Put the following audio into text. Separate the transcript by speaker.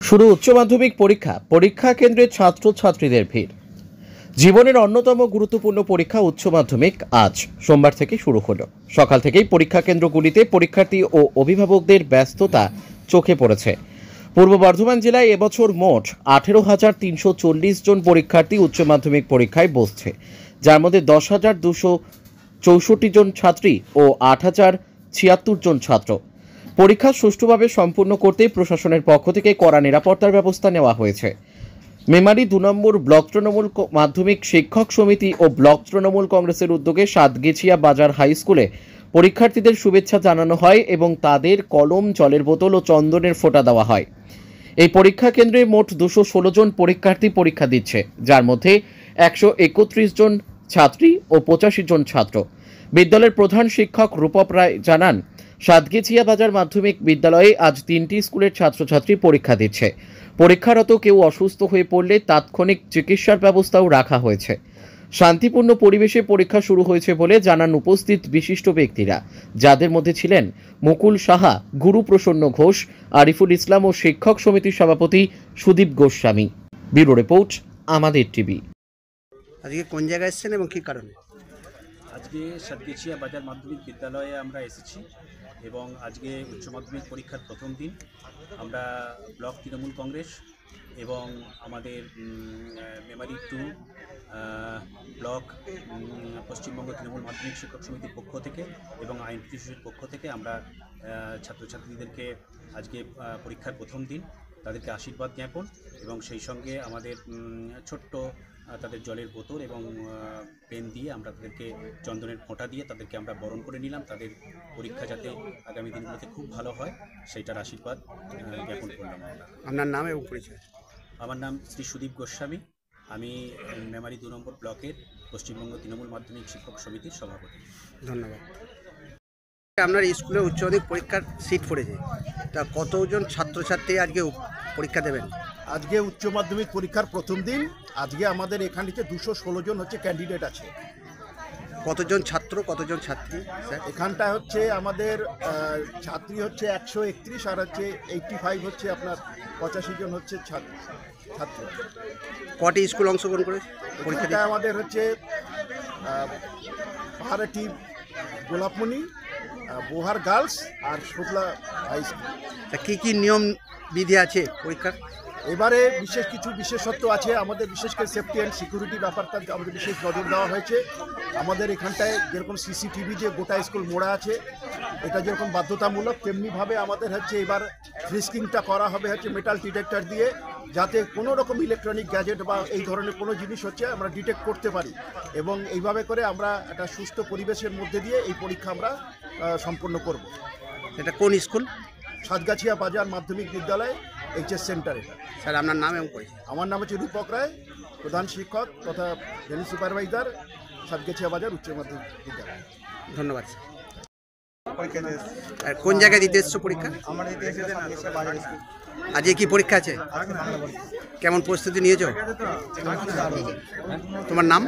Speaker 1: শুরু উচ্চ মাধ্যমিক পরীক্ষা। পরীক্ষা কেন্দ্রে ছাত্রছাত্রীদের ভিড়। জীবনের অন্যতম গুরুত্বপূর্ণ পরীক্ষা উচ্চ মাধ্যমিক আজ সোমবার থেকে শুরু হলো। সকাল থেকেই পরীক্ষা কেন্দ্রগুলিতে পরীক্ষার্থী ও অভিভাবকদের ব্যস্ততা চোখে পড়েছে। পূর্ব বর্ধমান জেলায় এবছর মোট 18,340 জন পরীক্ষার্থী উচ্চ মাধ্যমিক পরীক্ষায় বসছে, যার মধ্যে 10,264 জন ছাত্রী ও 8,076 জন ছাত্র। পরীক্ষা সুষ্ঠুভাবে সম্পূর্ণ করতে প্রশাসনের পক্ষ থেকে কড়া নিরাপত্তার ব্যবস্থা নেওয়া হয়েছে। মেমারি 2 নম্বর ব্লক তৃণমূল মাধ্যমিক শিক্ষক সমিতি ও ব্লক তৃণমূল কংগ্রেসের উদ্যোগে সাতগেছিয়া বাজার হাই স্কুলে পরীক্ষার্থীদের শুভেচ্ছা জানানো হয় এবং তাদের কলম, জলের বোতল ও চন্দনের ফোঁটা দেওয়া হয়। এই পরীক্ষা কেন্দ্রে মোট 216 জন পরীক্ষার্থী পরীক্ষা দিচ্ছে, যার মধ্যে 131 জন ছাত্রী ও 85 জন ছাত্র। বিদ্যালয়ের প্রধান শিক্ষক রূপক রায় জানান, সাতগেছিয়া বাজার মাধ্যমিক বিদ্যালয়ে আজ 3টি স্কুলের ছাত্রছাত্রী পরীক্ষা দিচ্ছে। পরীক্ষারত কেউ অসুস্থ হয়ে পড়লে তাৎক্ষণিক চিকিৎসার ব্যবস্থাও রাখা হয়েছে। শান্তিপূর্ণ পরিবেশে পরীক্ষা শুরু হয়েছে বলে জানান উপস্থিত বিশিষ্ট ব্যক্তিরা, যাদের মধ্যে ছিলেন মুকুল সাহা, গুরুপ্রসন্ন ঘোষ, আরিফুল ইসলাম ও শিক্ষক সমিতির সভাপতি সুদীপ গোস্বামী। ব্যুরো রিপোর্ট, আমাদের টিভি।
Speaker 2: আজকে কোন জায়গায় এসেছেন এবং কী কারণে?
Speaker 3: আজকে সাতগেছিয়া বাজার মাধ্যমিক বিদ্যালয়ে আমরা এসেছি এবং আজকে উচ্চ মাধ্যমিক পরীক্ষার প্রথম দিন। আমরা ব্লক তৃণমূল কংগ্রেস এবং আমাদের মেমারি 2 ব্লক পশ্চিমবঙ্গ তৃণমূল মাধ্যমিক শিক্ষক সমিতির পক্ষ থেকে এবং আইন প্রতিষ্ঠানের পক্ষ থেকে আমরা ছাত্রছাত্রীদেরকে আজকে পরীক্ষার প্রথম দিন তাদেরকে আশীর্বাদ জ্ঞাপন এবং সেই সঙ্গে আমাদের ছোট্ট তাদের জলের বোতল এবং পেন দিয়ে আমরা তাদেরকে চন্দনের ফোঁটা দিয়ে তাদেরকে আমরা বরণ করে নিলাম। তাদের পরীক্ষা যাতে আগামী দিনগুলোতে খুব ভালো হয় সেইটার আশীর্বাদ জ্ঞাপন করলাম।
Speaker 2: আপনার নাম এবং পরিচয়?
Speaker 3: আমার নাম শ্রী সুদীপ গোস্বামী। আমি মেমারি 2 নম্বর ব্লকের পশ্চিমবঙ্গ তৃণমূল মাধ্যমিক শিক্ষক সমিতির সভাপতি।
Speaker 2: ধন্যবাদ। আপনার স্কুলে উচ্চ মাধ্যমিক পরীক্ষার সিট পড়েছে, তা কতজন ছাত্রছাত্রী আজকে পরীক্ষা দেবেন?
Speaker 4: আজকে উচ্চ মাধ্যমিক পরীক্ষার প্রথম দিন। আজকে আমাদের এখানে 216 জন ক্যান্ডিডেট আছে।
Speaker 2: কতজন ছাত্র, কতজন ছাত্রী স্যার?
Speaker 4: এখানটা আমাদের ছাত্রী 131 আর 85 আপনার 85 জন ছাত্র।
Speaker 2: কটি স্কুল অংশগ্রহণ করে পরীক্ষা?
Speaker 4: আমাদের পাহাড়াটি গোলাপমণি, বোহার গার্লস আর শুক্লা হাই স্কুল।
Speaker 2: কী কী নিয়ম বিধি আছে পরীক্ষার?
Speaker 4: এবারে কিছু বিশেষত্ব আছে। আমাদের বিশেষ করে সেফটি অ্যান্ড সিকিউরিটি ব্যাপারটা আমাদের বিশেষ নজর দেওয়া হয়েছে। আমাদের এখানটায় যেরকম সিসিটিভি যে গোটা স্কুল মোড়া আছে, এটা যেরকম বাধ্যতামূলক, তেমনিভাবে আমাদের এবার ফ্রিস্কিংটা করা হবে মেটাল ডিটেক্টর দিয়ে, যাতে কোনো রকম ইলেকট্রনিক গ্যাজেট বা এই ধরনের কোনো জিনিস আমরা ডিটেক্ট করতে পারি। এবং এইভাবে করে আমরা একটা সুস্থ পরিবেশের মধ্যে দিয়ে এই পরীক্ষা আমরা সম্পন্ন করব।
Speaker 2: এটা কোন স্কুল?
Speaker 4: সাতগাছিয়া বাজার মাধ্যমিক বিদ্যালয়, এইচএস সেন্টার। এটা
Speaker 2: স্যার আপনার নাম এবং পরিচয়?
Speaker 4: আমার নাম রূপক রায়, প্রধান শিক্ষক তথা জেনারেল সুপারভাইজার, সাতগাছিয়া বাজার উচ্চ মাধ্যমিক বিদ্যালয়।
Speaker 2: ধন্যবাদ স্যার। আর কোন জায়গায় দিতে এসছো পরীক্ষা? আজকে কি পরীক্ষা আছে? কেমন প্রস্তুতি নিয়েছো? তোমার নাম?